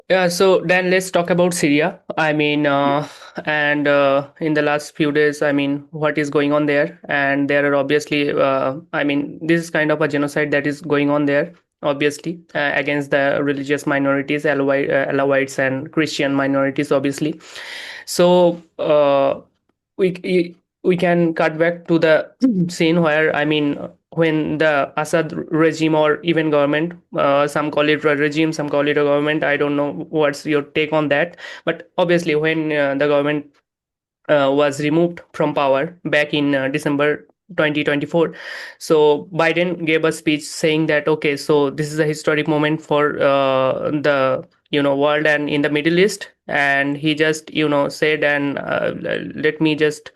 Yeah, so then let's talk about Syria. And in the last few days, what is going on there? And there are obviously, this is kind of a genocide that is going on there, obviously, against the religious minorities, Alawites and Christian minorities, obviously. So we can cut back to the scene where when the Assad regime or even government, some call it a regime, some call it a government. I don't know what's your take on that, but obviously when the government was removed from power back in December 2024. So Biden gave a speech saying that, okay, so this is a historic moment for the world and in the Middle East. And he just said, and let me just,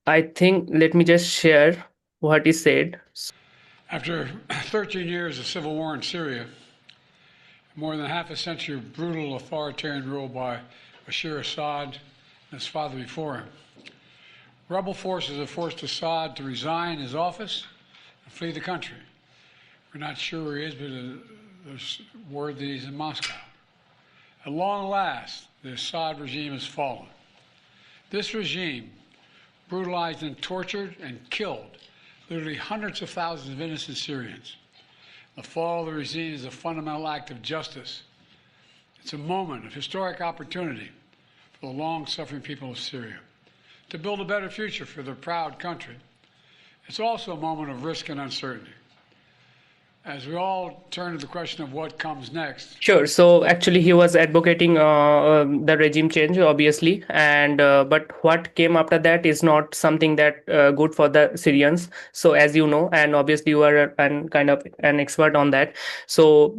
I think, let me just share what he said. After 13 years of civil war in Syria, more than half a century of brutal authoritarian rule by Bashar Assad and his father before him, rebel forces have forced Assad to resign his office and flee the country. We're not sure where he is, but there's word that he's in Moscow. At long last, the Assad regime has fallen. This regime brutalized and tortured and killed literally hundreds of thousands of innocent Syrians. The fall of the regime is a fundamental act of justice. It's a moment of historic opportunity for the long-suffering people of Syria to build a better future for their proud country. It's also a moment of risk and uncertainty. As we all turn to the question of what comes next. Sure. So actually, he was advocating the regime change, obviously, and but what came after that is not something that good for the Syrians. So as you know, and obviously you are an kind of an expert on that. So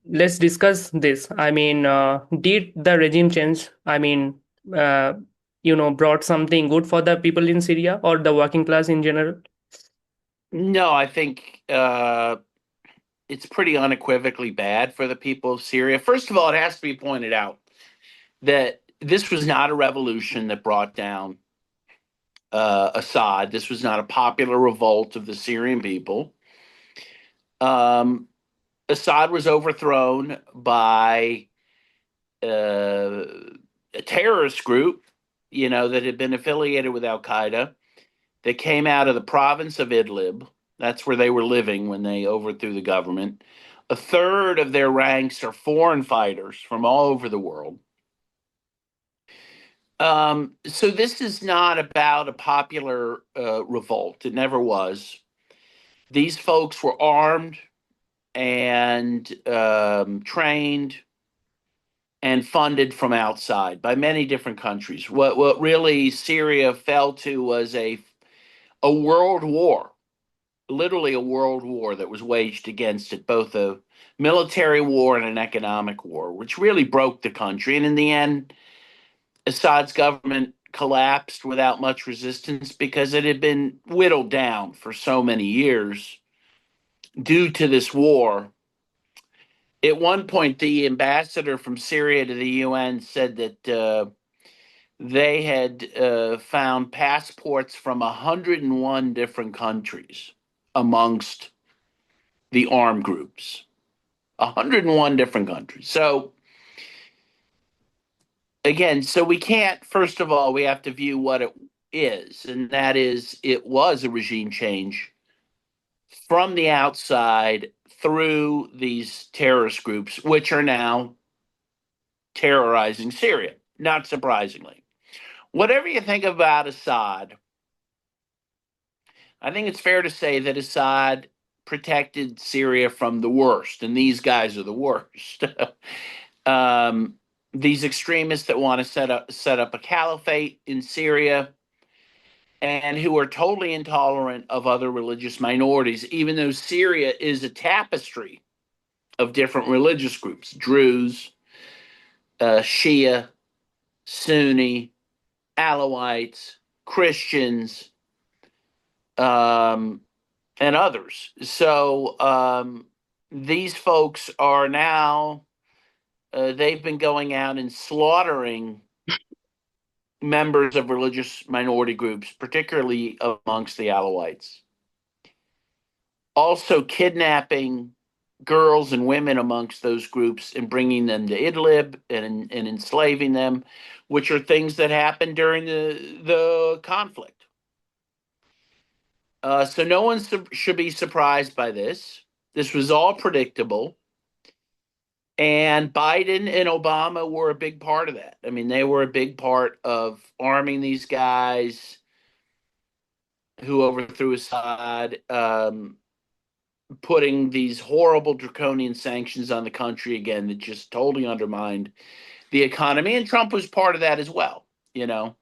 let's discuss this. Did the regime change? Uh, brought something good for the people in Syria or the working class in general? No, I think it's pretty unequivocally bad for the people of Syria. First of all, it has to be pointed out that this was not a revolution that brought down Assad. This was not a popular revolt of the Syrian people. Assad was overthrown by a terrorist group, that had been affiliated with Al-Qaeda, that came out of the province of Idlib. That's where they were living when they overthrew the government. A third of their ranks are foreign fighters from all over the world. So this is not about a popular revolt. It never was. These folks were armed and trained and funded from outside by many different countries. What really Syria fell to was a world war, literally a world war that was waged against it, both a military war and an economic war, which really broke the country. And in the end, Assad's government collapsed without much resistance because it had been whittled down for so many years due to this war. At one point, the ambassador from Syria to the UN said that they had found passports from 101 different countries amongst the armed groups. 101 different countries. So, again, we can't, first of all, we have to view what it is, and that is it was a regime change from the outside through these terrorist groups, which are now terrorizing Syria, not surprisingly. Whatever you think about Assad, I think it's fair to say that Assad protected Syria from the worst, and these guys are the worst. These extremists that want to set up a caliphate in Syria and who are totally intolerant of other religious minorities, even though Syria is a tapestry of different religious groups: Druze, Shia, Sunni, Alawites, Christians, and others. So these folks are now, they've been going out and slaughtering members of religious minority groups, particularly amongst the Alawites. Also kidnapping girls and women amongst those groups and bringing them to Idlib and enslaving them, which are things that happened during the conflict. So no one should be surprised by this. This was all predictable. And Biden and Obama were a big part of that. I mean, they were a big part of arming these guys who overthrew Assad, putting these horrible draconian sanctions on the country again that just totally undermined the economy. And Trump was part of that as well, you know.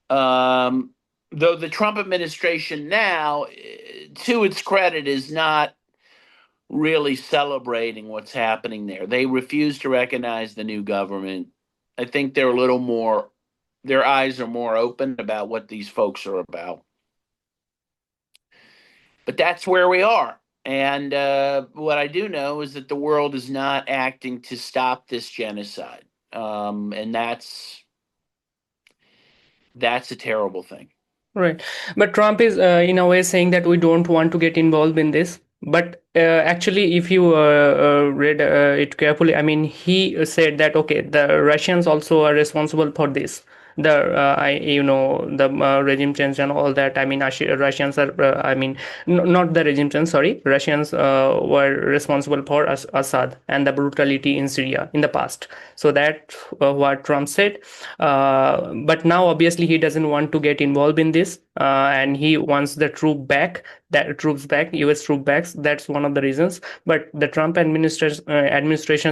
Though the Trump administration now, to its credit, is not really celebrating what's happening there. They refuse to recognize the new government. I think they're a little more, their eyes are more open about what these folks are about. But that's where we are. And what I do know is that the world is not acting to stop this genocide. And that's a terrible thing. Right. But Trump is, in a way, saying that we don't want to get involved in this. But actually, if you read it carefully, I mean, he said that, okay, the Russians also are responsible for this. The regime change and all that. I mean, Russians are, not the regime change, sorry. Russians were responsible for Assad and the brutality in Syria in the past. So that's what Trump said. But now, obviously, he doesn't want to get involved in this. And he wants the troops back, US troop backs. That's one of the reasons. But the Trump administrations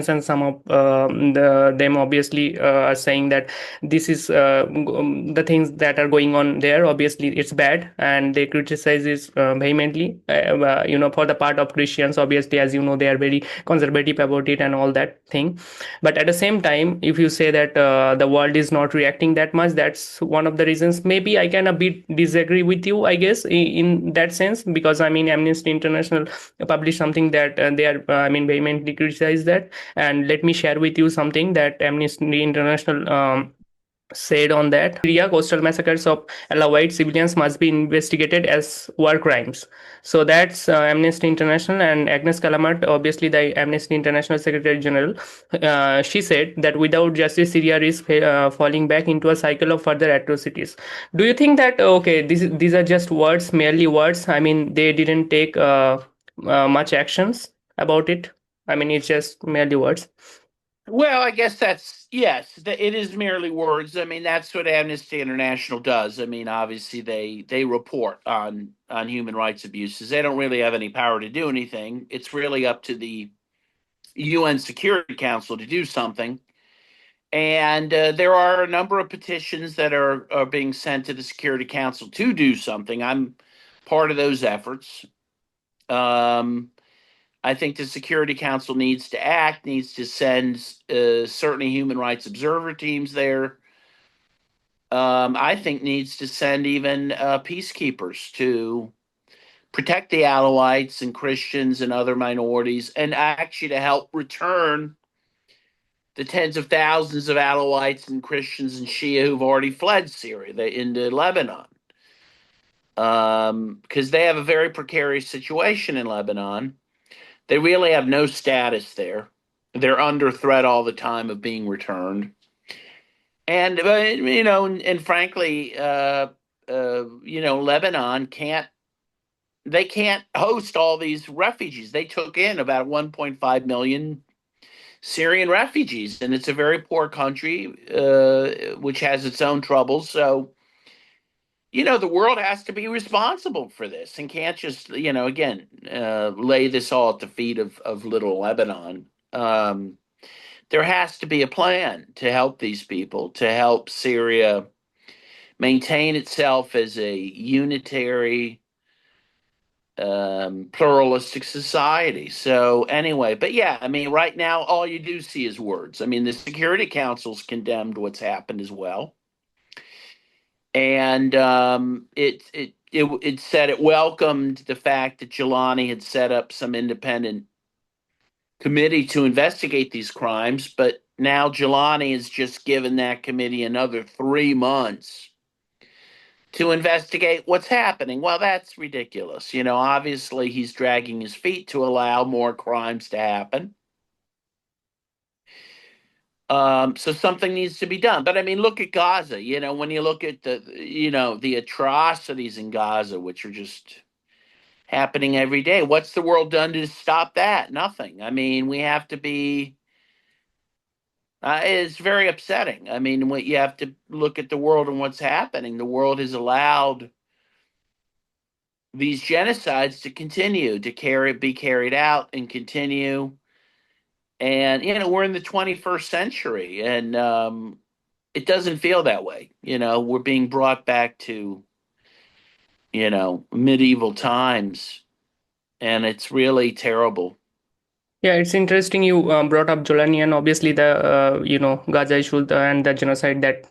and some of them obviously are saying that this is the things that are going on there. Obviously, it's bad, and they criticize this vehemently. For the part of Christians, obviously, as you know, they are very conservative about it and all that thing. But at the same time, if you say that the world is not reacting that much, that's one of the reasons. Maybe I can a bit disagree with you, I guess, in that sense, because I mean, Amnesty International published something that they are, vehemently criticize that. And let me share with you something that Amnesty International said on that. Syria coastal massacres of Alawite civilians must be investigated as war crimes. So that's Amnesty International, and agnescallamard, obviously the Amnesty International Secretary General, she said that without justice, Syria is falling back into a cycle of further atrocities. Do you think that okay, these are just words, merely words? I mean, they didn't take much actions about it. I mean, it's just merely words. Well, I guess yes, it is merely words. I mean, that's what Amnesty International does. I mean, obviously they report on human rights abuses. They don't really have any power to do anything. It's really up to the UN Security Council to do something. And there are a number of petitions that are being sent to the Security Council to do something. I'm part of those efforts. I think the Security Council needs to act, needs to send certainly human rights observer teams there. I think needs to send even peacekeepers to protect the Alawites and Christians and other minorities, and actually to help return the tens of thousands of Alawites and Christians and Shia who've already fled Syria into Lebanon. Because they have a very precarious situation in Lebanon. They really have no status there. They're under threat all the time of being returned. And, and frankly, Lebanon can't host all these refugees. They took in about 1.5 million Syrian refugees, and it's a very poor country, which has its own troubles. So, the world has to be responsible for this and can't just, again, lay this all at the feet of little Lebanon. There has to be a plan to help these people, to help Syria maintain itself as a unitary, pluralistic society. So anyway, but yeah, I mean, right now, all you do see is words. I mean, the Security Council's condemned what's happened as well. And it said it welcomed the fact that JOLANI had set up some independent committee to investigate these crimes, but now JOLANI has just given that committee another 3 months to investigate what's happening. Well, that's ridiculous. Obviously he's dragging his feet to allow more crimes to happen. So something needs to be done. But I mean, look at Gaza. When you look at the atrocities in Gaza, which are just happening every day. What's the world done to stop that? Nothing. I mean, we have to be. It's very upsetting. I mean, you have to look at the world and what's happening. The world has allowed these genocides to continue to be carried out and continue. And we're in the 21st century, and it doesn't feel that way. We're being brought back to medieval times, and it's really terrible. Yeah, it's interesting you brought up Jolani, and obviously the Gaza issue and the genocide that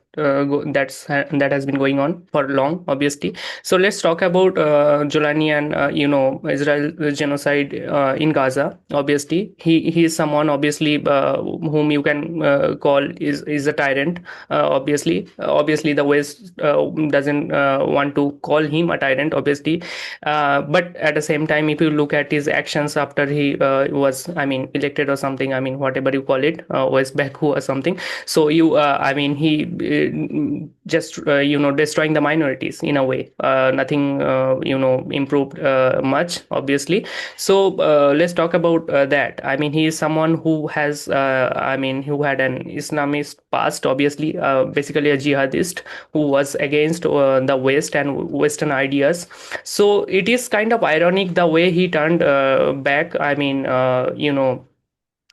has been going on for long, obviously. So let's talk about Jolani and Israel genocide in Gaza. Obviously, he is someone obviously whom you can call is a tyrant. Obviously the West doesn't want to call him a tyrant, obviously, but at the same time, if you look at his actions after he was, I mean, elected or something, I mean, whatever you call it, West Baku or something. So I mean, he just destroying the minorities in a way. Nothing improved much, obviously. So let's talk about that. I mean, he is someone who has, who had an Islamist past, obviously, basically a jihadist who was against the West and Western ideas. So it is kind of ironic the way he turned back. I mean,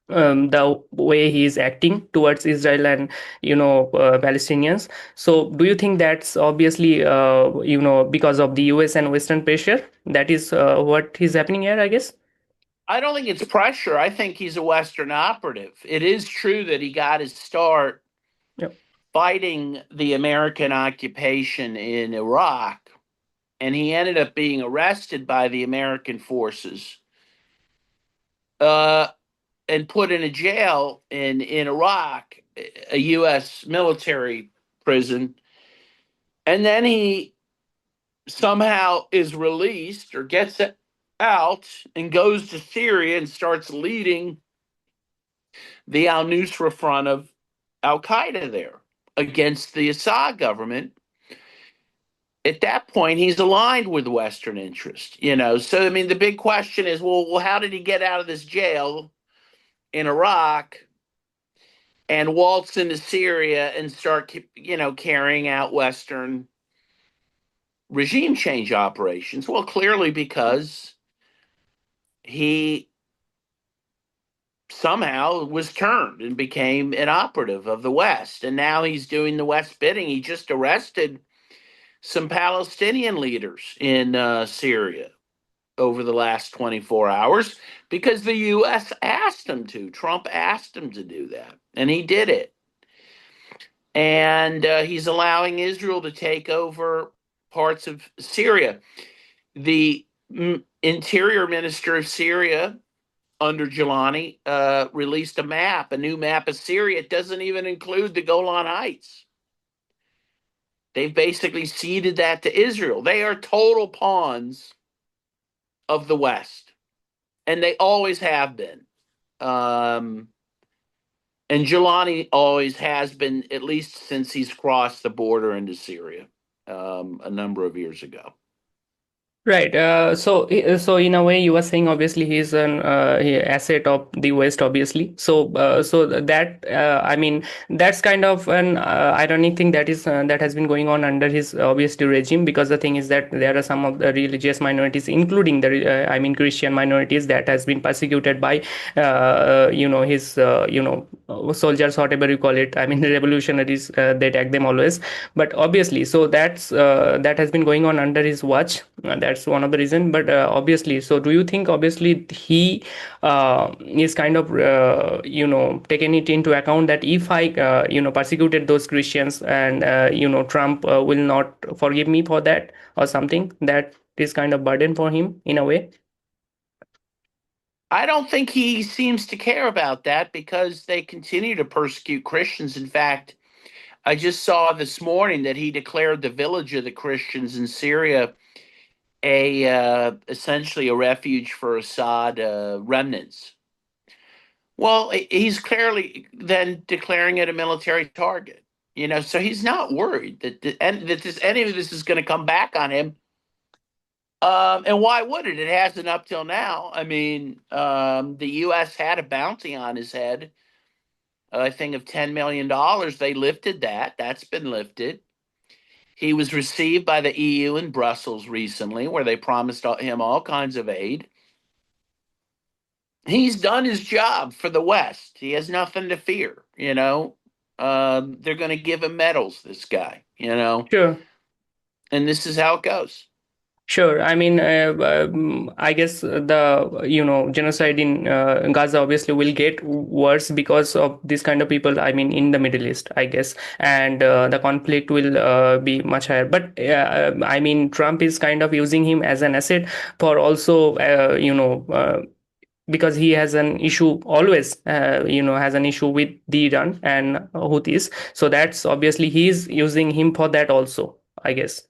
the way he is acting towards Israel and Palestinians. So do you think that's obviously because of the US and Western pressure? That is what is happening here, I guess. I don't think it's pressure. I think he's a Western operative. It is true that he got his start fighting the American occupation in Iraq, and he ended up being arrested by the American forces and put in a jail in Iraq, a U.S. military prison. And then he somehow is released or gets out and goes to Syria and starts leading the al-Nusra front of al-Qaeda there against the Assad government. At that point, he's aligned with Western interest, So, I mean, the big question is, well, how did he get out of this jail in Iraq and waltz into Syria and start, carrying out Western regime change operations? Well, clearly because he somehow was turned and became an operative of the West. And now he's doing the West bidding. He just arrested some Palestinian leaders in Syria over the last 24 hours because the U.S. asked him to. Trump asked him to do that, and he did it. And he's allowing Israel to take over parts of Syria. The interior minister of Syria under Jolani released a new map of Syria. It doesn't even include the Golan Heights. They've basically ceded that to Israel. They are total pawns of the West, and they always have been. And Jolani always has been, at least since he's crossed the border into Syria a number of years ago. Right. So in a way, you were saying obviously he's an asset of the West, obviously. So that I mean that's kind of an ironic thing that has been going on under his obviously regime, because the thing is that there are some of the religious minorities, including the Christian minorities, that has been persecuted by his soldiers, whatever you call it. I mean the revolutionaries, they attack them always. But obviously, so that has been going on under his watch. That's one of the reason. But obviously, so do you think obviously he is kind of taking it into account that if I persecuted those Christians and Trump will not forgive me for that, or something that is kind of burden for him in a way? I don't think he seems to care about that because they continue to persecute Christians. In fact, I just saw this morning that he declared the village of the Christians in Syria a essentially a refuge for Assad remnants. Well, he's clearly then declaring it a military target. So he's not worried that any of this is going to come back on him. And why would it? It hasn't up till now. I mean, the U.S. had a bounty on his head, I think of $10 million. They lifted that. That's been lifted. He was received by the EU in Brussels recently, where they promised him all kinds of aid. He's done his job for the West. He has nothing to fear. They're going to give him medals, this guy. Sure. And this is how it goes. Sure. I mean, I guess the genocide in Gaza obviously will get worse because of this kind of people. I mean, in the Middle East, I guess, and the conflict will be much higher. But I mean, Trump is kind of using him as an asset for also, because he has an issue always, has an issue with the Iran and Houthis. So that's obviously he's using him for that also, I guess.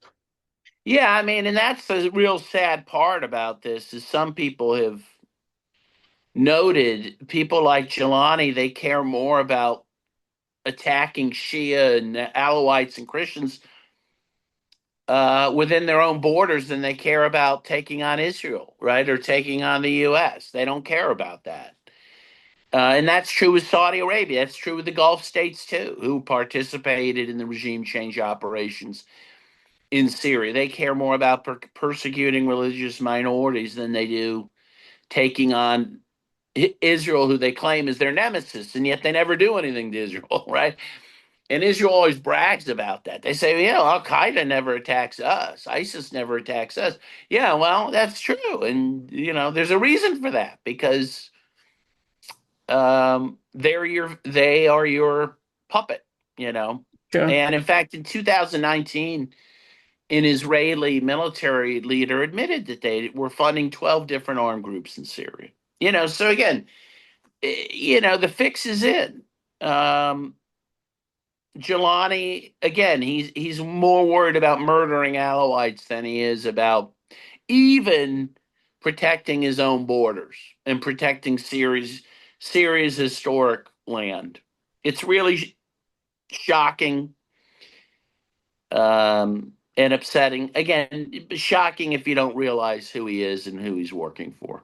Yeah, I mean, and that's the real sad part about this is some people have noted, people like JOLANI, they care more about attacking Shia and Alawites and Christians within their own borders than they care about taking on Israel, right? Or taking on the U.S. They don't care about that. And that's true with Saudi Arabia. That's true with the Gulf states, too, who participated in the regime change operations in Syria. They care more about persecuting religious minorities than they do taking on Israel, who they claim is their nemesis, and yet they never do anything to Israel, right? And Israel always brags about that. They say, Al Qaeda never attacks us, ISIS never attacks us. Yeah, well, that's true, and there's a reason for that because they are your puppet, you know. Sure. And in fact, in 2019, an Israeli military leader admitted that they were funding 12 different armed groups in Syria. So again, the fix is in. Jelani, again, he's more worried about murdering Alawites than he is about even protecting his own borders and protecting Syria's historic land. It's really shocking and upsetting. Again, shocking if you don't realize who he is and who he's working for.